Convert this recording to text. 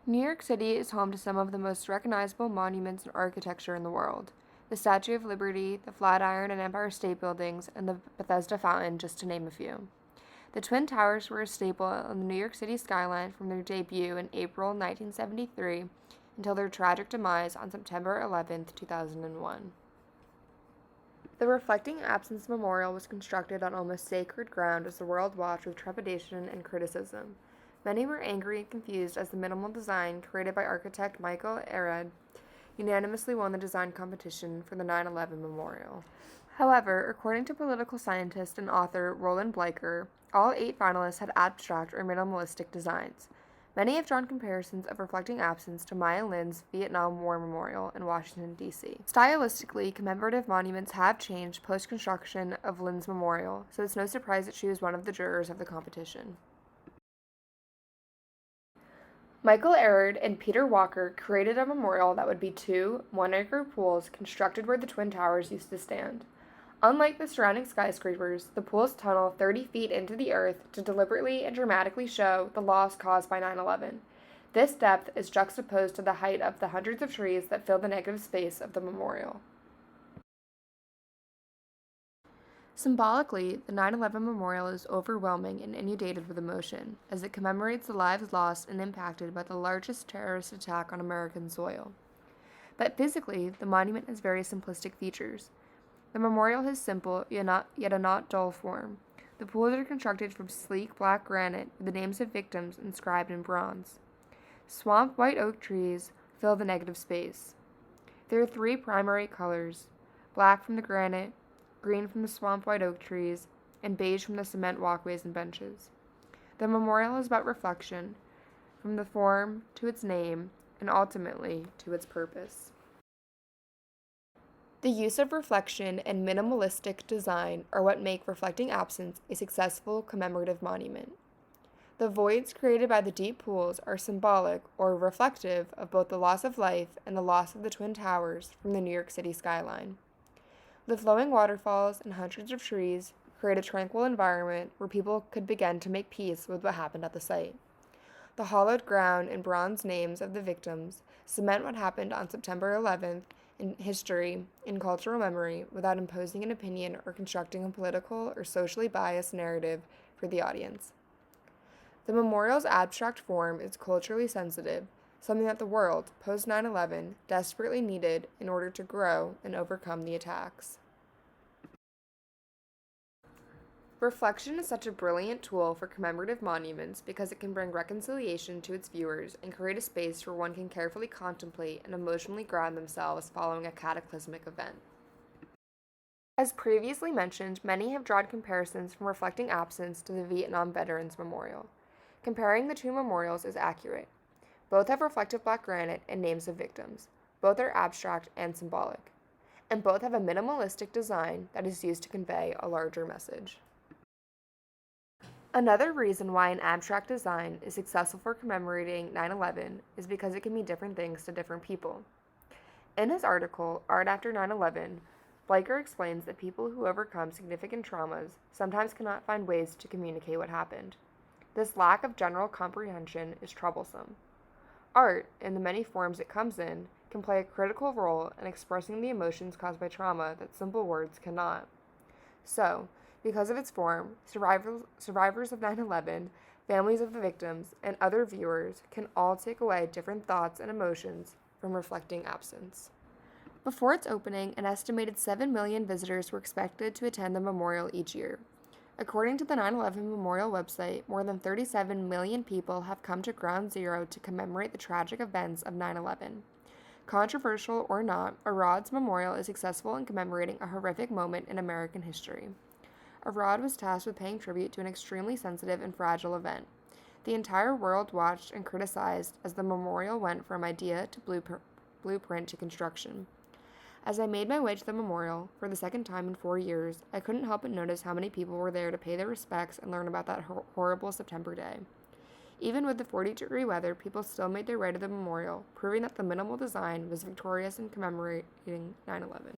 New York City is home to some of the most recognizable monuments and architecture in the world. The Statue of Liberty, the Flatiron and Empire State Buildings, and the Bethesda Fountain, just to name a few. The Twin Towers were a staple on the New York City skyline from their debut in April 1973 until their tragic demise on September 11, 2001. The Reflecting Absence Memorial was constructed on almost sacred ground as the world watched with trepidation and criticism. Many were angry and confused as the minimal design created by architect Michael Arad unanimously won the design competition for the 9/11 memorial. However, according to political scientist and author Roland Bleicher, all 8 finalists had abstract or minimalistic designs. Many have drawn comparisons of Reflecting Absence to Maya Lin's Vietnam War Memorial in Washington, D.C. Stylistically, commemorative monuments have changed post-construction of Lin's memorial, so it's no surprise that she was one of the jurors of the competition. Michael Erard and Peter Walker created a memorial that would be 2 one-acre pools constructed where the Twin Towers used to stand. Unlike the surrounding skyscrapers, the pools tunnel 30 feet into the earth to deliberately and dramatically show the loss caused by 9/11. This depth is juxtaposed to the height of the hundreds of trees that fill the negative space of the memorial. Symbolically, the 9/11 memorial is overwhelming and inundated with emotion, as it commemorates the lives lost and impacted by the largest terrorist attack on American soil. But physically, the monument has very simplistic features. The memorial has simple, yet a not dull form. The pools are constructed from sleek black granite with the names of victims inscribed in bronze. Swamp white oak trees fill the negative space. There are 3 primary colors: black from the granite, green from the swamp white oak trees, and beige from the cement walkways and benches. The memorial is about reflection, from the form to its name, and ultimately to its purpose. The use of reflection and minimalistic design are what make Reflecting Absence a successful commemorative monument. The voids created by the deep pools are symbolic or reflective of both the loss of life and the loss of the Twin Towers from the New York City skyline. The flowing waterfalls and hundreds of trees create a tranquil environment where people could begin to make peace with what happened at the site. The hollowed ground and bronze names of the victims cement what happened on September 11th in history and cultural memory without imposing an opinion or constructing a political or socially biased narrative for the audience. The memorial's abstract form is culturally sensitive, something that the world, post 9/11, desperately needed in order to grow and overcome the attacks. Reflection is such a brilliant tool for commemorative monuments because it can bring reconciliation to its viewers and create a space where one can carefully contemplate and emotionally ground themselves following a cataclysmic event. As previously mentioned, many have drawn comparisons from Reflecting Absence to the Vietnam Veterans Memorial. Comparing the 2 memorials is accurate. Both have reflective black granite and names of victims. Both are abstract and symbolic. And both have a minimalistic design that is used to convey a larger message. Another reason why an abstract design is successful for commemorating 9/11 is because it can mean different things to different people. In his article, Art After 9/11, Bleicher explains that people who overcome significant traumas sometimes cannot find ways to communicate what happened. This lack of general comprehension is troublesome. Art, in the many forms it comes in, can play a critical role in expressing the emotions caused by trauma that simple words cannot. So, because of its form, survivors of 9/11, families of the victims, and other viewers can all take away different thoughts and emotions from Reflecting Absence. Before its opening, an estimated 7 million visitors were expected to attend the memorial each year. According to the 9/11 Memorial website, more than 37 million people have come to Ground Zero to commemorate the tragic events of 9/11. Controversial or not, Arad's memorial is successful in commemorating a horrific moment in American history. Arad was tasked with paying tribute to an extremely sensitive and fragile event. The entire world watched and criticized as the memorial went from idea to blueprint to construction. As I made my way to the memorial, for the second time in 4 years, I couldn't help but notice how many people were there to pay their respects and learn about that horrible September day. Even with the 40-degree weather, people still made their way to the memorial, proving that the minimal design was victorious in commemorating 9/11.